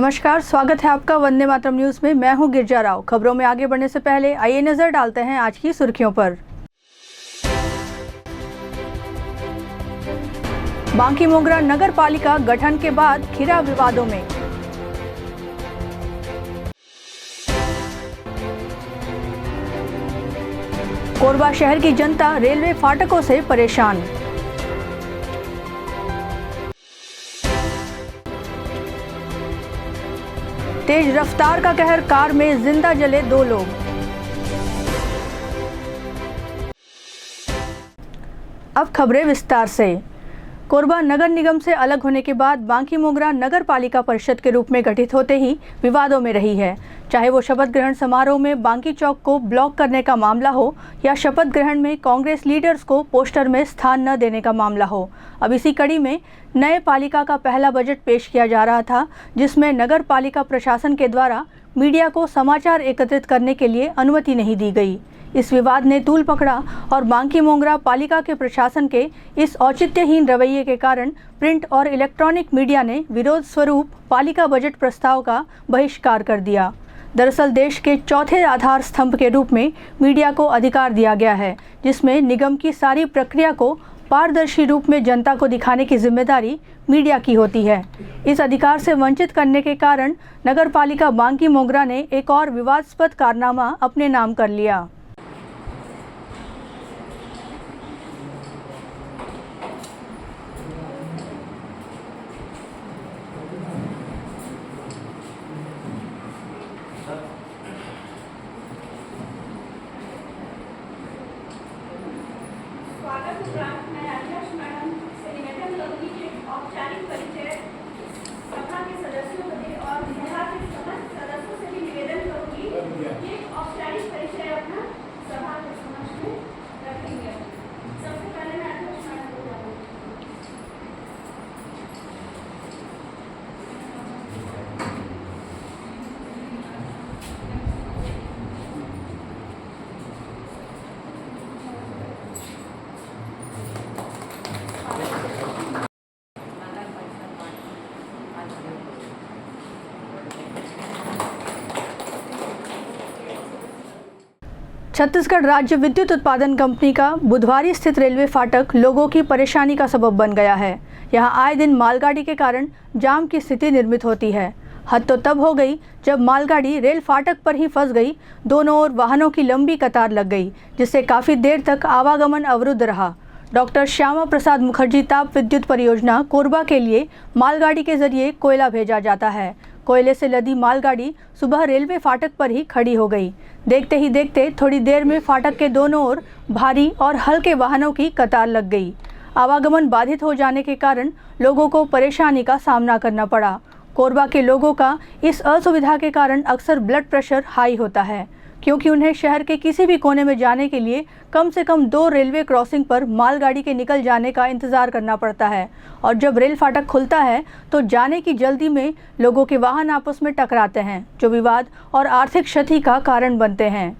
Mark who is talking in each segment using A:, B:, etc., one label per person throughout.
A: नमस्कार, स्वागत है आपका वंदे मातरम न्यूज में। मैं हूं गिरजा राव। खबरों में आगे बढ़ने से पहले आइए नजर डालते हैं आज की सुर्खियों पर। बांकी मोगरा नगर पालिका गठन के बाद घिरा विवादों में। कोरबा शहर की जनता रेलवे फाटकों से परेशान। तेज रफ्तार का कहर, कार में जिंदा जले 2 लोग। अब खबरें विस्तार से। कोरबा नगर निगम से अलग होने के बाद बांकी मोगरा नगर पालिका परिषद के रूप में गठित होते ही विवादों में रही है। चाहे वो शपथ ग्रहण समारोह में बांकी चौक को ब्लॉक करने का मामला हो या शपथ ग्रहण में कांग्रेस लीडर्स को पोस्टर में स्थान न देने का मामला हो। अब इसी कड़ी में नए पालिका का पहला बजट पेश किया जा रहा था, जिसमें नगर पालिका प्रशासन के द्वारा मीडिया को समाचार एकत्रित करने के लिए अनुमति नहीं दी गई। इस विवाद ने तूल पकड़ा और बांकी मोगरा पालिका के प्रशासन के इस औचित्यहीन रवैये के कारण प्रिंट और इलेक्ट्रॉनिक मीडिया ने विरोध स्वरूप पालिका बजट प्रस्ताव का बहिष्कार कर दिया। दरअसल देश के चौथे आधार स्तंभ के रूप में मीडिया को अधिकार दिया गया है, जिसमें निगम की सारी प्रक्रिया को पारदर्शी रूप में जनता को दिखाने की जिम्मेदारी मीडिया की होती है। इस अधिकार से वंचित करने के कारण नगर पालिका बांकी मोगरा ने एक और विवादास्पद कारनामा अपने नाम कर लिया।
B: मैं अध्यक्ष मैडम से निवेदन करूंगी कि औपचारिक परिचय सभा के सदस्यों को दे और सभा के समस्त सदस्यों से भी निवेदन करूंगी कि औपचारिक परिचय अपना सभा के समक्ष में रखेंगे। सबसे पहले मैं अध्यक्ष मैडम को बुलाऊंगी।
A: छत्तीसगढ़ राज्य विद्युत उत्पादन कंपनी का बुधवारी स्थित रेलवे फाटक लोगों की परेशानी का सबब बन गया है। यहां आए दिन मालगाड़ी के कारण जाम की स्थिति निर्मित होती है। हद तो तब हो गई जब मालगाड़ी रेल फाटक पर ही फंस गई। दोनों ओर वाहनों की लंबी कतार लग गई, जिससे काफ़ी देर तक आवागमन अवरुद्ध रहा। डॉक्टर श्यामा प्रसाद मुखर्जी ताप विद्युत परियोजना कोरबा के लिए मालगाड़ी के जरिए कोयला भेजा जाता है। कोयले से लदी मालगाड़ी सुबह रेलवे फाटक पर ही खड़ी हो गई। देखते ही देखते थोड़ी देर में फाटक के दोनों ओर भारी और हल्के वाहनों की कतार लग गई। आवागमन बाधित हो जाने के कारण लोगों को परेशानी का सामना करना पड़ा। कोरबा के लोगों का इस असुविधा के कारण अक्सर ब्लड प्रेशर हाई होता है, क्योंकि उन्हें शहर के किसी भी कोने में जाने के लिए कम से कम 2 रेलवे क्रॉसिंग पर मालगाड़ी के निकल जाने का इंतज़ार करना पड़ता है। और जब रेल फाटक खुलता है तो जाने की जल्दी में लोगों के वाहन आपस में टकराते हैं, जो विवाद और आर्थिक क्षति का कारण बनते हैं।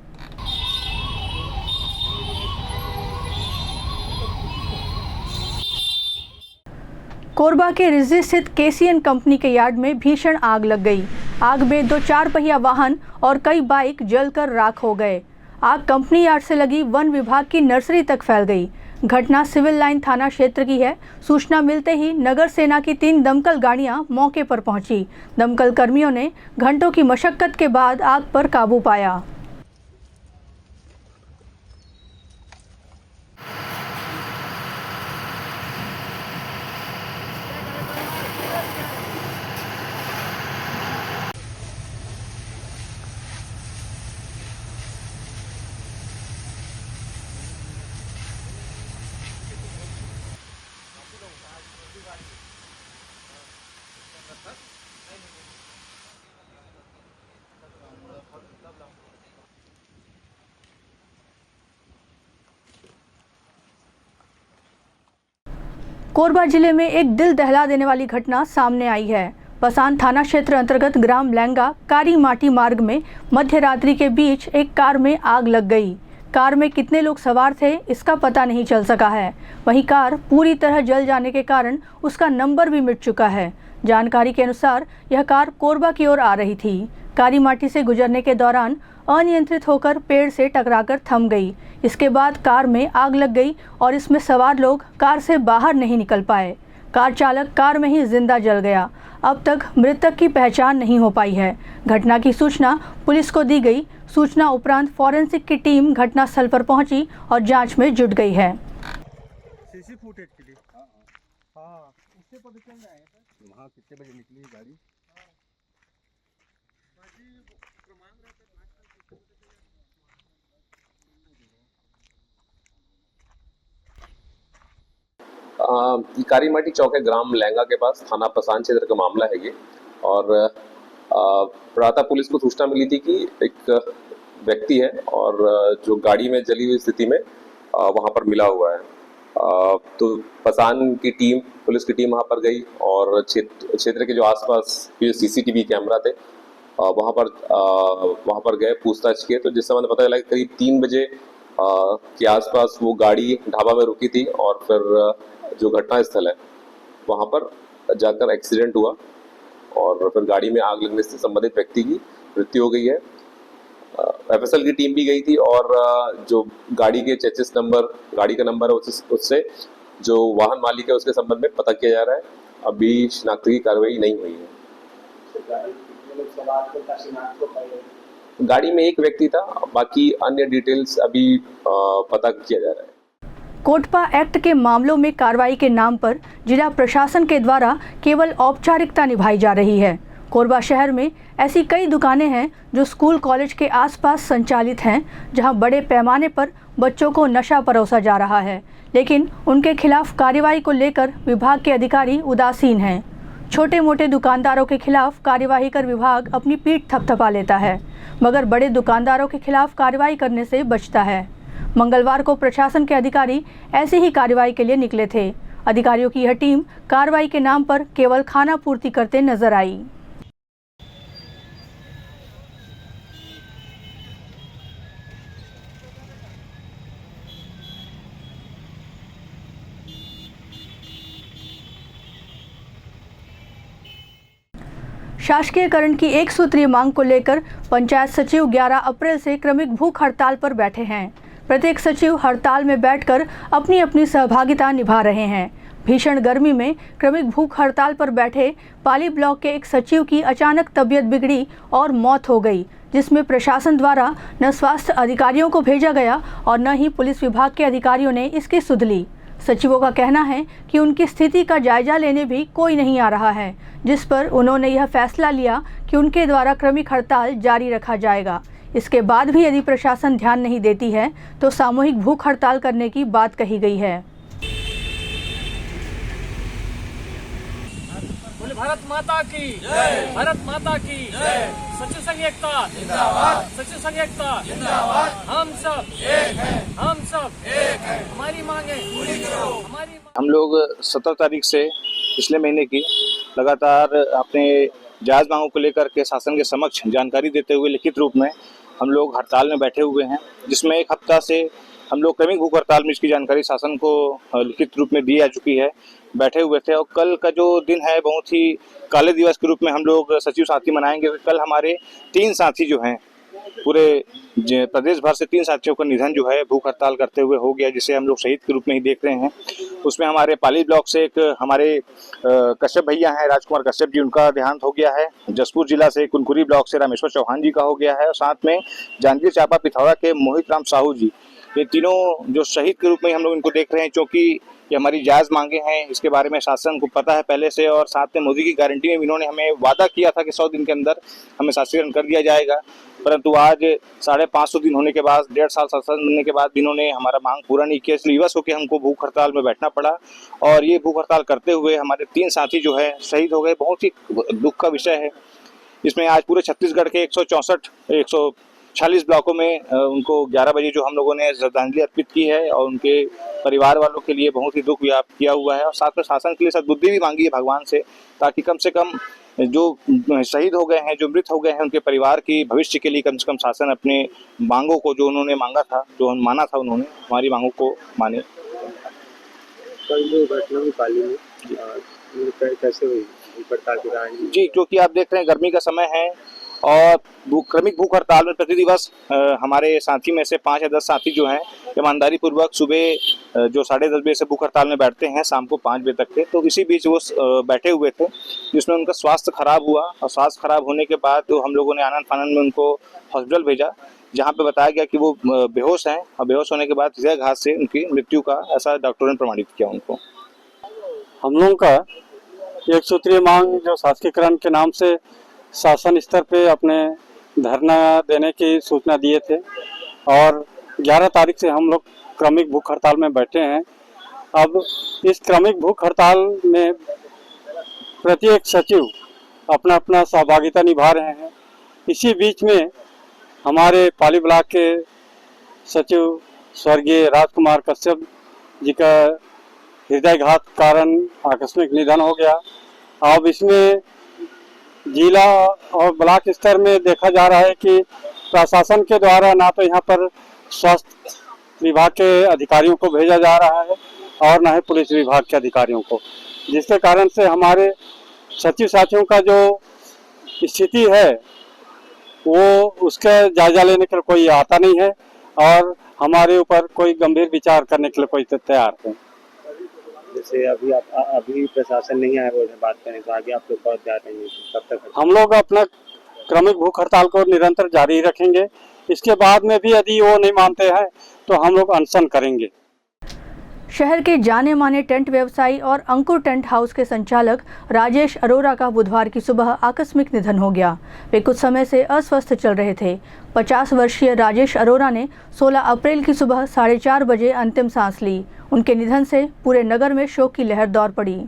A: कोरबा के रिजी स्थित केसीएन कंपनी के यार्ड में भीषण आग लग गई। आग में 2 4 पहिया वाहन और कई बाइक जलकर राख हो गए। आग कंपनी यार्ड से लगी वन विभाग की नर्सरी तक फैल गई। घटना सिविल लाइन थाना क्षेत्र की है। सूचना मिलते ही नगर सेना की 3 दमकल गाड़ियां मौके पर पहुंची। दमकल कर्मियों ने घंटों की मशक्कत के बाद आग पर काबू पाया। कोरबा जिले में एक दिल दहला देने वाली घटना सामने आई है। पसान थाना क्षेत्र अंतर्गत ग्राम लैंगा कारी माटी मार्ग में मध्य रात्रि के बीच एक कार में आग लग गई। कार में कितने लोग सवार थे इसका पता नहीं चल सका है। वहीं कार पूरी तरह जल जाने के कारण उसका नंबर भी मिट चुका है। जानकारी के अनुसार यह कार कोरबा की ओर आ रही थी। काली माटी से गुजरने के दौरान अनियंत्रित होकर पेड़ से टकराकर थम गई। इसके बाद कार में आग लग गई और इसमें सवार लोग कार से बाहर नहीं निकल पाए। कार चालक कार में ही जिंदा जल गया। अब तक मृतक की पहचान नहीं हो पाई है। घटना की सूचना पुलिस को दी गई। सूचना उपरांत फॉरेंसिक की टीम घटनास्थल पर पहुंची और जांच में जुट गई है।
C: सीसी फुटेज के लिए उससे पता चल जाएगा वहाँ कितने बजे निकली गाड़ी।
D: काली माटी चौक है, ग्राम लहंगा के पास, थाना पसान क्षेत्र का मामला है ये। और प्रातः पुलिस को सूचना मिली थी कि एक व्यक्ति है और जो गाड़ी में जली हुई स्थिति में वहां पर मिला हुआ है। तो पसान की टीम, पुलिस की टीम वहां पर गई और क्षेत्र के जो आसपास जो सीसीटीवी कैमरा थे वहां पर गए, पूछताछ किए। तो जिस समय पता चला कि करीब 3 बजे के आसपास वो गाड़ी ढाबा में रुकी थी और फिर जो घटना स्थल है वहां पर जाकर एक्सीडेंट हुआ और फिर गाड़ी में आग लगने से संबंधित व्यक्ति की मृत्यु हो गई है। एफएसएल की टीम भी गई थी और जो गाड़ी के चेसिस नंबर, गाड़ी का नंबर है उससे जो वाहन मालिक है उसके संबंध में पता किया जा रहा है। अभी शिनाख्त की कार्रवाई नहीं हुई है। गाड़ी में एक व्यक्ति था, बाकी अन्य डिटेल्स अभी पता किया जा रहा है।
A: कोटपा एक्ट के मामलों में कार्रवाई के नाम पर जिला प्रशासन के द्वारा केवल औपचारिकता निभाई जा रही है। कोरबा शहर में ऐसी कई दुकानें हैं जो स्कूल कॉलेज के आसपास संचालित हैं, जहां बड़े पैमाने पर बच्चों को नशा परोसा जा रहा है, लेकिन उनके खिलाफ कार्रवाई को लेकर विभाग के अधिकारी उदासीन हैं। छोटे मोटे दुकानदारों के खिलाफ कार्यवाही कर विभाग अपनी पीठ थपथपा लेता है, मगर बड़े दुकानदारों के खिलाफ कार्रवाई करने से बचता है। मंगलवार को प्रशासन के अधिकारी ऐसी ही कार्रवाई के लिए निकले थे। अधिकारियों की यह टीम कार्रवाई के नाम पर केवल खाना पूर्ति करते नजर आई। शासकीयकरण की एक सूत्रीय मांग को लेकर पंचायत सचिव 11 अप्रैल से क्रमिक भूख हड़ताल पर बैठे हैं। प्रत्येक सचिव हड़ताल में बैठकर अपनी अपनी सहभागिता निभा रहे हैं। भीषण गर्मी में क्रमिक भूख हड़ताल पर बैठे पाली ब्लॉक के एक सचिव की अचानक तबीयत बिगड़ी और मौत हो गई, जिसमें प्रशासन द्वारा न स्वास्थ्य अधिकारियों को भेजा गया और न ही पुलिस विभाग के अधिकारियों ने इसकी सुध ली। सचिवों का कहना है कि उनकी स्थिति का जायजा लेने भी कोई नहीं आ रहा है, जिस पर उन्होंने यह फैसला लिया कि उनके द्वारा क्रमिक हड़ताल जारी रखा जाएगा। इसके बाद भी यदि प्रशासन ध्यान नहीं देती है तो सामूहिक भूख हड़ताल करने की बात कही गई है।
E: बोले भारत माता की जय, भारत माता की जय। सचिव संघ एकता जिंदाबाद, सचिव संघ एकता जिंदाबाद। हम सब एक हैं, हम सब एक हैं। हमारी मांगे पूरी करो, हमारी।
F: हम लोग 17 तारीख से पिछले महीने की लगातार अपने जायज़ मांगों को लेकर के शासन के समक्ष जानकारी देते हुए लिखित रूप में हम लोग हड़ताल में बैठे हुए हैं, जिसमें एक हफ्ता से हम लोग क्रमिक भूख हड़ताल में इसकी जानकारी शासन को लिखित रूप में दी जा चुकी है। बैठे हुए थे और कल का जो दिन है बहुत ही काले दिवस के रूप में हम लोग सचिव साथी मनाएंगे। कल हमारे 3 साथी जो हैं, पूरे प्रदेश भर से 3 साथियों का निधन जो है भूख हड़ताल करते हुए हो गया, जिसे हम लोग शहीद के रूप में ही देख रहे हैं। उसमें हमारे पाली ब्लॉक से एक हमारे कश्यप भैया हैं, राजकुमार कश्यप जी, उनका देहांत हो गया है। जसपुर जिला से कुनकुरी ब्लॉक से रामेश्वर चौहान जी का हो गया है और साथ में जांजगीर चांपा पिथौरा के मोहित राम साहू जी, ये तीनों जो शहीद के रूप में हम लोग इनको देख रहे हैं, क्योंकि ये हमारी जायज़ मांगे हैं। इसके बारे में शासन को पता है पहले से और साथ में मोदी की गारंटी में इन्होंने हमें वादा किया था कि 100 दिन के अंदर हमें शासीकरण कर दिया जाएगा, परंतु आज 550 दिन होने के बाद, 1.5 साल शासन बनने के बाद इन्होंने हमारा मांग पूरा नहीं किया। इसलिए विवश होकर हमको भूख हड़ताल में बैठना पड़ा और ये भूख हड़ताल करते हुए हमारे 3 साथी जो है शहीद हो गए। बहुत ही दुख का विषय है। इसमें आज पूरे छत्तीसगढ़ के 146 ब्लॉकों में उनको 11 बजे जो हम लोगों ने श्रद्धांजलि अर्पित की है और उनके परिवार वालों के लिए बहुत ही दुख व्याप्त किया हुआ है और साथ में शासन के लिए सद्बुद्धि भी मांगी है भगवान से, ताकि कम से कम जो शहीद हो गए हैं, जो मृत हो गए हैं, उनके परिवार की भविष्य के लिए कम से कम शासन अपने मांगों को, जो उन्होंने मांगा था, जो माना था उन्होंने, हमारी मांगों को माने।
C: कल जो घटना हुई पाली में कैसे हुई हड़ताल की राजनीति?
F: जी, क्योंकि आप देख रहे हैं गर्मी का समय है और क्रमिक भूख हड़ताल में प्रति दिवस हमारे साथी में से 5 या 10 साथी जो हैं ईमानदारी पूर्वक सुबह जो 10:30 बजे से भूख हड़ताल में बैठते हैं, शाम को 5 बजे तक के। तो इसी बीच वो बैठे हुए थे, जिसमें उनका स्वास्थ्य खराब हुआ और स्वास्थ्य खराब होने के बाद तो हम लोगों ने आनन फानन में उनको हॉस्पिटल भेजा, जहाँ पे बताया गया कि वो बेहोश हैं और बेहोश होने के बाद हृदयाघात से उनकी मृत्यु का ऐसा डॉक्टरों ने प्रमाणित किया उनको।
G: हम लोगों का एक सूत्रीय मांग जो शासकीकरण के नाम से शासन स्तर पे अपने धरना देने की सूचना दिए थे और 11 तारीख से हम लोग क्रमिक भूख हड़ताल में बैठे हैं। अब इस क्रमिक भूख हड़ताल में प्रत्येक सचिव अपना अपना सहभागिता निभा रहे हैं। इसी बीच में हमारे पाली ब्लॉक के सचिव स्वर्गीय राजकुमार कश्यप जी का हृदयाघात कारण आकस्मिक निधन हो गया। अब इसमें जिला और ब्लॉक स्तर में देखा जा रहा है कि प्रशासन के द्वारा ना तो यहाँ पर स्वास्थ्य विभाग के अधिकारियों को भेजा जा रहा है और ना ही पुलिस विभाग के अधिकारियों को, जिसके कारण से हमारे सचिव साथियों का जो स्थिति है वो उसका जायजा लेने के लिए कोई आता नहीं है और हमारे ऊपर कोई गंभीर विचार करने के लिए कोई तैयार है।
C: जैसे अभी प्रशासन नहीं आया वो बात करें तो आगे आप लोग बहुत जा रहे हैं, कब तक?
G: हम लोग अपना क्रमिक भूख हड़ताल को निरंतर जारी रखेंगे। इसके बाद में भी यदि वो नहीं मानते हैं तो हम लोग अनशन करेंगे।
A: शहर के जाने माने टेंट व्यवसायी और अंकुर टेंट हाउस के संचालक राजेश अरोरा का बुधवार की सुबह आकस्मिक निधन हो गया। वे कुछ समय से अस्वस्थ चल रहे थे। 50 वर्षीय राजेश अरोरा ने 16 अप्रैल की सुबह 4:30 बजे अंतिम सांस ली। उनके निधन से पूरे नगर में शोक की लहर दौड़ पड़ी।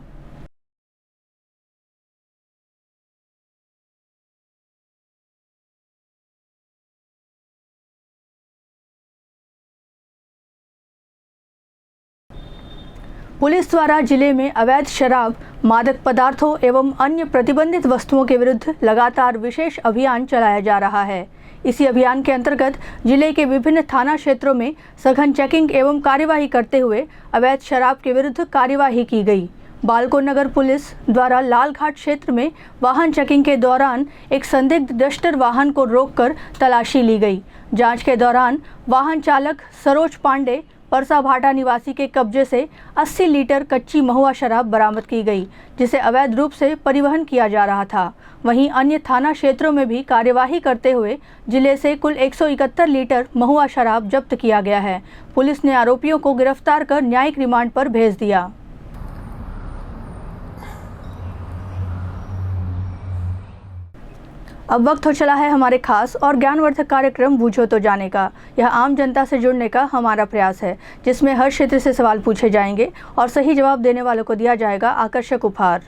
A: पुलिस द्वारा जिले में अवैध शराब, मादक पदार्थों एवं अन्य प्रतिबंधित वस्तुओं के विरुद्ध लगातार विशेष अभियान चलाया जा रहा है। इसी अभियान के अंतर्गत जिले के विभिन्न थाना क्षेत्रों में सघन चेकिंग एवं कार्यवाही करते हुए अवैध शराब के विरुद्ध कार्यवाही की गई। बालको नगर पुलिस द्वारा लालघाट क्षेत्र में वाहन चेकिंग के दौरान एक संदिग्ध डस्टर वाहन को रोककर तलाशी ली गई। जांच के दौरान वाहन चालक सरोज पांडे परसा भाटा निवासी के कब्जे से 80 लीटर कच्ची महुआ शराब बरामद की गई, जिसे अवैध रूप से परिवहन किया जा रहा था। वहीं अन्य थाना क्षेत्रों में भी कार्यवाही करते हुए जिले से कुल 171 लीटर महुआ शराब जब्त किया गया है। पुलिस ने आरोपियों को गिरफ्तार कर न्यायिक रिमांड पर भेज दिया। अब वक्त हो चला है हमारे खास और ज्ञानवर्धक कार्यक्रम बूझो तो जाने का। यह आम जनता से जुड़ने का हमारा प्रयास है, जिसमें हर क्षेत्र से सवाल पूछे जाएंगे और सही जवाब देने वालों को दिया जाएगा आकर्षक उपहार।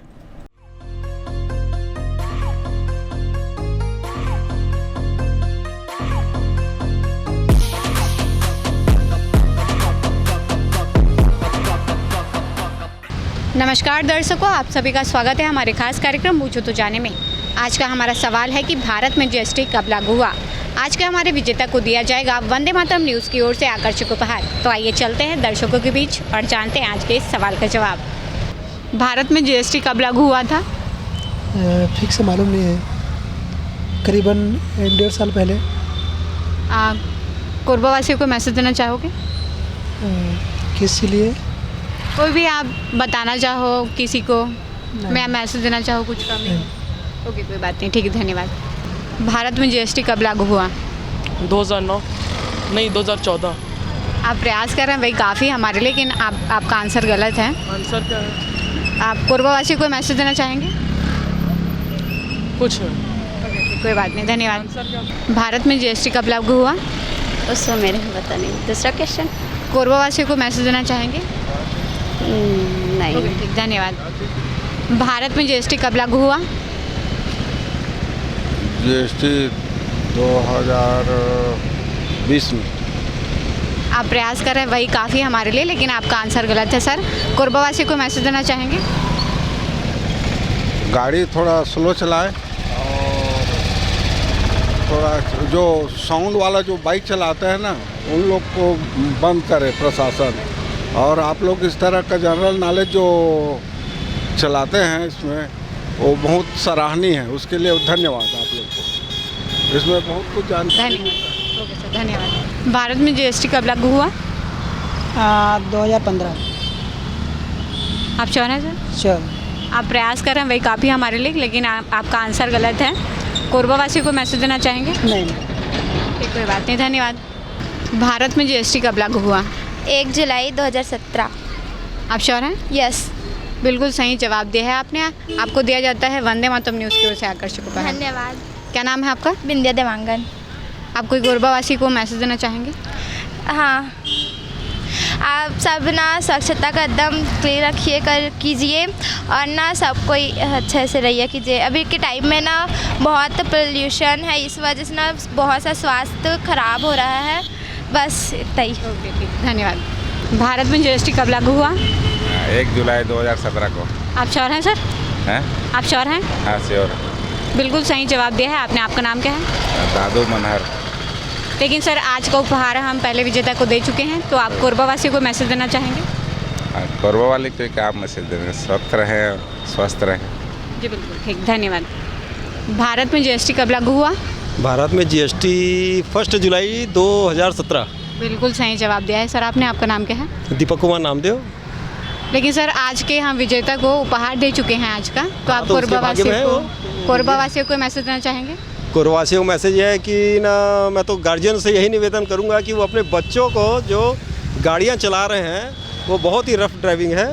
H: नमस्कार दर्शकों, आप सभी का स्वागत है हमारे खास कार्यक्रम बूझो तो जाने में। आज का हमारा सवाल है कि भारत में जीएसटी कब लागू हुआ। आज के हमारे विजेता को दिया जाएगा वंदे मातरम न्यूज़ की ओर से आकर्षक उपहार। तो आइए चलते हैं दर्शकों के बीच और जानते हैं आज के इस सवाल का जवाब। भारत में जीएसटी कब लागू हुआ था?
I: फिक्स मालूम नहीं है, करीबन 1.5 साल पहले।
H: कोरबावासियों को मैसेज देना चाहोगे?
I: किस लिए?
H: कोई भी आप बताना चाहो किसी को, मैं मैसेज देना चाहो कुछ का नहीं? ओके, कोई बात नहीं, ठीक है, धन्यवाद। भारत में जीएसटी कब लागू हुआ?
E: 2009 नहीं 2014।
H: आप प्रयास कर रहे हैं, वही काफ़ी हमारे लिए, लेकिन आपका आंसर गलत है।
E: आंसर क्या है?
H: आप कोरबावासी को मैसेज देना चाहेंगे?
E: कुछ
H: कोई बात नहीं, धन्यवाद। भारत में जीएसटी कब लागू हुआ?
J: उसको मेरे को पता नहीं। दूसरा क्वेश्चन।
H: कोरबावासियों को मैसेज देना चाहेंगे?
J: नहीं।
H: ठीक, धन्यवाद। भारत में जीएसटी कब लागू हुआ?
K: जीएसटी 2020 में।
H: आप प्रयास कर रहे हैं, वही काफ़ी हमारे लिए, लेकिन आपका आंसर गलत है सर। कोरबावासी को मैसेज देना चाहेंगे?
K: गाड़ी थोड़ा स्लो चलाए और थोड़ा जो साउंड वाला जो बाइक चलाते हैं ना उन लोग को बंद करे प्रशासन। और आप लोग इस तरह का जनरल नॉलेज जो चलाते हैं इसमें वो बहुत सराहनीय है, उसके लिए धन्यवाद आप लोग को। इसमें बहुत कुछ जानकारी।
H: ओके सर, धन्यवाद। भारत में जीएसटी कब लागू हुआ?
I: 2015।
H: आप श्योर हैं सर?
I: श्योर।
H: आप प्रयास कर रहे हैं वही काफ़ी हमारे लिए, लेकिन आपका आंसर गलत है। कोरबा वासी को मैसेज देना चाहेंगे?
I: नहीं।
H: ठीक, कोई बात नहीं, धन्यवाद। भारत में जीएसटी कब लागू हुआ?
J: 1 जुलाई 2017।
H: आप श्योर हैं?
J: यस।
H: बिल्कुल सही जवाब दिया है आपने। आपको दिया जाता है वंदे मातरम न्यूज़ की ओर से आकर्षक उपहार।
J: धन्यवाद।
H: क्या नाम है आपका?
J: बिंदिया देवांगन।
H: आप कोई कोरबा वासी को मैसेज देना चाहेंगे?
J: हाँ, आप सब ना स्वच्छता का एकदम क्लियर कीजिए और ना सब कोई अच्छे से रहिए कीजिए। अभी के टाइम में ना बहुत पोल्यूशन है, इस वजह से ना बहुत सा स्वास्थ्य खराब हो रहा है। बस इतना ही।
H: ओके, ठीक, धन्यवाद। भारत में जीएसटी कब लागू हुआ?
L: 1 जुलाई 2017 को।
H: आप श्योर हैं सर?
L: हैं?
H: आप श्योर हैं?
L: हाँ, श्योर।
H: बिल्कुल सही जवाब दिया है आपने। आपका नाम क्या है?
L: दादू मनहर।
H: लेकिन सर आज का उपहार हम पहले विजेता को दे चुके हैं, तो आप कोरबा वासी को मैसेज देना चाहेंगे?
L: कोरबा वाले को क्या मैसेज देंगे? स्वस्थ रहें, स्वस्थ रहें।
H: जी बिल्कुल, ठीक, धन्यवाद। भारत में जीएसटी कब लागू हुआ?
C: भारत में जीएसटी 1 जुलाई 2017।
H: बिल्कुल सही जवाब दिया है सर आपने। आपका नाम क्या है?
C: दीपक कुमार नामदेव।
H: लेकिन सर आज के हम विजेता को उपहार दे चुके हैं आज का, तो आप
C: तो
H: कोरबा
C: उसके भाग्य में
H: कोरबा वासियों को मैसेज देना चाहेंगे?
C: कोरवासियों को मैसेज है कि ना, मैं तो गार्जियन से यही निवेदन करूंगा कि वो अपने बच्चों को जो गाड़ियां चला रहे हैं वो बहुत ही रफ ड्राइविंग है,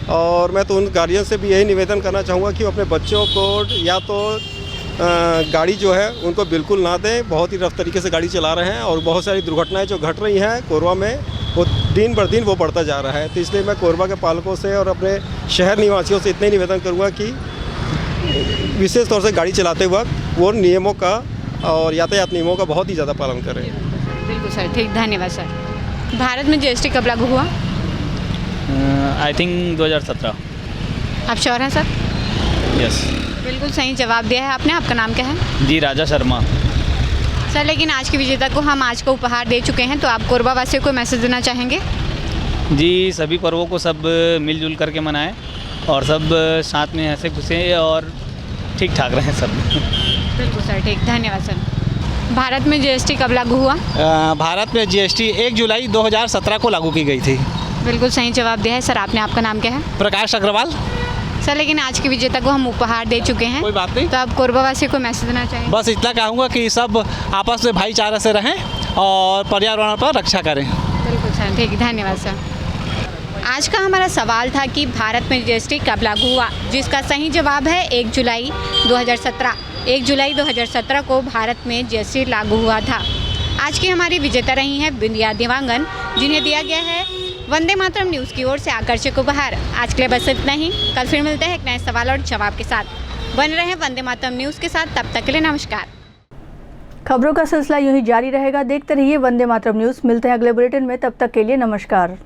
C: और मैं तो उन गार्जियन से भी यही निवेदन करना चाहूँगा कि वो अपने बच्चों को या तो गाड़ी जो है उनको बिल्कुल ना दें। बहुत ही रफ तरीके से गाड़ी चला रहे हैं और बहुत सारी दुर्घटनाएं जो घट रही हैं कोरबा में, वो दिन बर दिन वो बढ़ता जा रहा है। तो इसलिए मैं कोरबा के पालकों से और अपने शहर निवासियों से इतने निवेदन करूँगा कि विशेष तौर से गाड़ी चलाते वक्त वो नियमों का और यातायात नियमों का बहुत ही ज़्यादा पालन करें।
H: बिल्कुल सर, ठीक, धन्यवाद सर। भारत में जीएसटी कब लागू हुआ?
E: I think 2017।
H: आप श्योर हैं सर?
E: यस।
H: बिल्कुल सही जवाब दिया है आपने। आपका नाम क्या है?
E: जी राजा शर्मा।
H: सर लेकिन आज के विजेता को हम आज का उपहार दे चुके हैं, तो आप कोरबा वासियों को मैसेज देना चाहेंगे?
E: जी सभी पर्वों को सब मिलजुल करके मनाएं और सब साथ में हंसे खुशे और ठीक ठाक रहें सब।
H: बिल्कुल सर, ठीक, धन्यवाद सर। भारत में जीएसटी कब लागू हुआ?
M: भारत में जीएसटी 1 जुलाई 2017 को लागू की गई थी।
H: बिल्कुल सही जवाब दिया है सर आपने। आपका नाम क्या है?
M: प्रकाश अग्रवाल।
H: सर लेकिन आज के विजेता को हम उपहार दे चुके हैं,
M: कोई बात नहीं,
H: तो आप कोरबा वासियों को मैसेज देना चाहेंगे?
M: बस इतना कहूँगा कि सब आपस में भाईचारा से रहें और पर्यावरण पर रक्षा करें।
H: बिल्कुल सर, ठीक, धन्यवाद सर। आज का हमारा सवाल था कि भारत में जीएसटी कब लागू हुआ, जिसका सही जवाब है 1 जुलाई 2017। 1 जुलाई 2017 को भारत में जीएसटी लागू हुआ था। आज की हमारी विजेता रही हैं बिंदिया देवांगन, जिन्हें दिया गया है वंदे मातरम न्यूज़ की ओर से आकर्षक उपहार। आज के लिए बस इतना ही। कल फिर मिलते हैं एक नए सवाल और जवाब के साथ। बने रहें वंदे मातरम न्यूज़ के साथ, तब तक के लिए नमस्कार।
A: खबरों का सिलसिला यूं ही जारी रहेगा। देखते रहिए वंदे मातरम न्यूज़। मिलते हैं अगले बुलेटिन में, तब तक के लिए नमस्कार।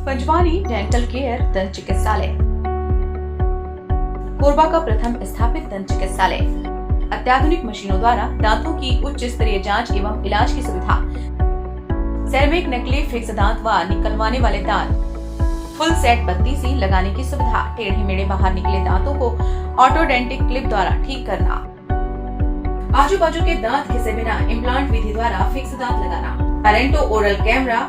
N: पंजवानी डेंटल केयर दंत चिकित्सालय, कोरबा का प्रथम स्थापित दंत चिकित्सालय। अत्याधुनिक मशीनों द्वारा दांतों की उच्च स्तरीय जांच एवं इलाज की सुविधा। सेरेमिक नकली फिक्स दांत व निकलवाने वाले दांत, फुल सेट बत्ती सी लगाने की सुविधा। टेढ़े मेढ़े बाहर निकले दांतों को ऑटोडेंटिक क्लिप द्वारा ठीक करना। आजू बाजू के दांत घिसे बिना इम्प्लांट विधि द्वारा फिक्स दांत लगाना। पेरेंटो ओरल कैमरा,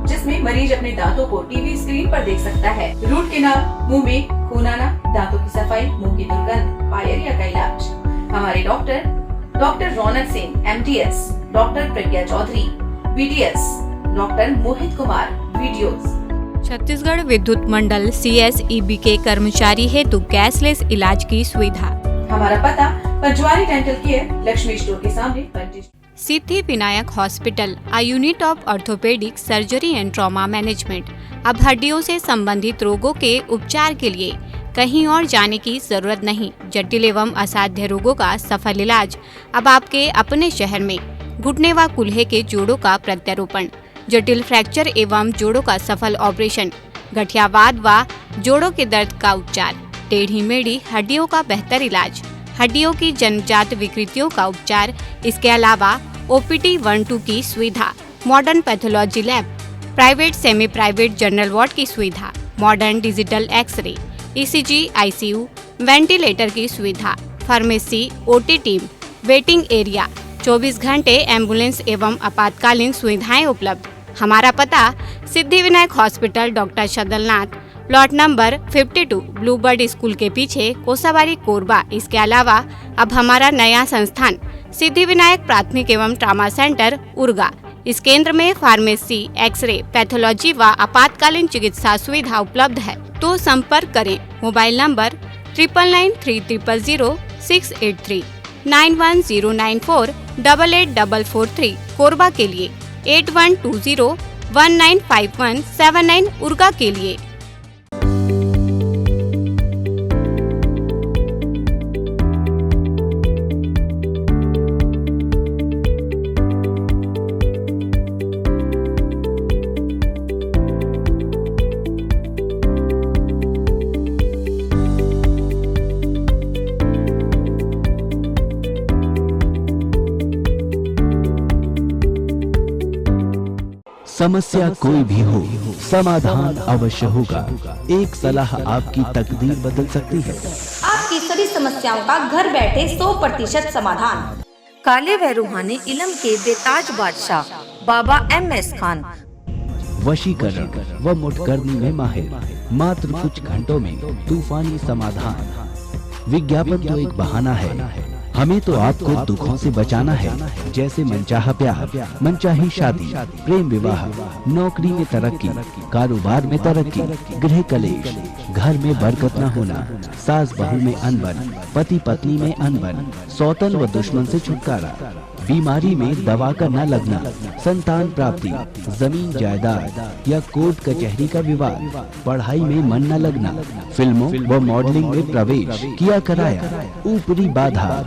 N: जिसमें मरीज अपने दांतों को टीवी स्क्रीन पर देख सकता है। रूट कैनाल, मुंह में खून आना, दांतों की सफाई, मुंह की दुर्गंध, पायरिया का इलाज। हमारे डॉक्टर रौनक सिंह MTS, डॉक्टर प्रज्ञा Chaudhary BDS, doctor Mohit Kumar videos.
H: Chhattisgarh विद्युत मंडल CSEB के कर्मचारी हेतु कैशलेस इलाज की सुविधा।
N: हमारा पता Panjwani dental care, Lakshmi store के सामने।
H: Siddhi Vinayak hospital, a unit of orthopedic surgery and trauma management, अब हड्डियों से संबंधित रोगों के उपचार के लिए कहीं और जाने की जरूरत नहीं। जटिल एवं असाध्य रोगों का सफल इलाज अब आपके अपने शहर में। घुटने व कूल्हे के जोड़ों का प्रत्यारोपण, जटिल फ्रैक्चर एवं जोड़ों का सफल ऑपरेशन, गठियावाद व जोड़ों के दर्द का उपचार, टेढ़ी मेढ़ी हड्डियों का बेहतर इलाज, हड्डियों की जन्मजात विकृतियों का उपचार। इसके अलावा OPD 1-2 की सुविधा, modern pathology lab, private semi private general ward की सुविधा, modern digital xray, ECG, ICU, ventilator की सुविधा, pharmacy, OT team, waiting area, 24 घंटे एम्बुलेंस एवं आपातकालीन सुविधाएं उपलब्ध। हमारा पता Siddhi Vinayak hospital, doctor Shadalnath, plot number 52, bluebird school के पीछे, कोसाबारी, कोरबा। इसके अलावा अब हमारा नया संस्थान सिद्धि विनायक प्राथमिक एवं ट्रामा सेंटर, उर्गा। इस केंद्र में फार्मेसी, एक्सरे, पैथोलॉजी व आपातकालीन चिकित्सा सुविधा उपलब्ध है। तो संपर्क करें मोबाइल नंबर 9993000683, 9109488443, कोरबा के लिए 8120195179, उर्गा के लिए।
O: समस्या कोई भी हो, समाधान अवश्य होगा। एक सलाह आपकी तकदीर बदल सकती है।
P: आपकी सभी समस्याओं का घर बैठे 100% समाधान। काले व रूहानी इल्म के बेताज बादशाह बाबा MS खान।
O: वशीकरण व मुठकरनी में माहिर, मात्र कुछ घंटों में तूफानी समाधान। विज्ञापन तो एक बहाना है, हमें तो आपको दुखों से बचाना है, जैसे मनचाहा प्यार, मनचाही शादी, प्रेम विवाह, नौकरी में तरक्की, कारोबार में तरक्की, गृह कलेश, घर में बरकत न होना, सास बहू में अनबन, पति पत्नी में अनबन, सौतन व दुश्मन से छुटकारा, बीमारी में दवा का न लगना, संतान प्राप्ति, जमीन जायदाद या कोर्ट कचहरी का विवाद, पढ़ाई में मन न लगना, फिल्मों व मॉडलिंग में प्रवेश किया कराया, ऊपरी बाधा,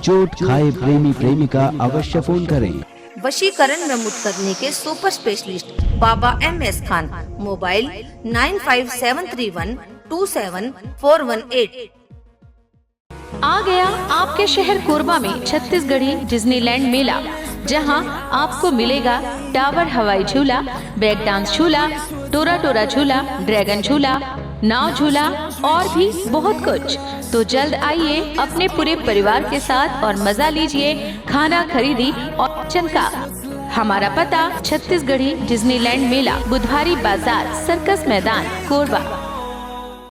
O: चोट खाए प्रेमी प्रेमिका अवश्य फोन करें।
P: वशीकरण में मुठकरनी के सुपर स्पेशलिस्ट बाबा MS खान। मोबाइल 9573127418।
Q: आ गया आपके शहर कोरबा में छत्तीसगढ़ी डिज्नीलैंड मेला, जहां आपको मिलेगा टावर हवाई झूला, ब्रेक डांस झूला, टोरा टोरा झूला, ड्रैगन झूला, नाव झूला और भी बहुत कुछ। तो जल्द आइए अपने पूरे परिवार के साथ और मजा लीजिए, खाना खरीदी और चनका। हमारा पता छत्तीसगढ़ी डिज्नीलैंड मेला, बुधवारी बाजार, सर्कस मैदान, कोरबा।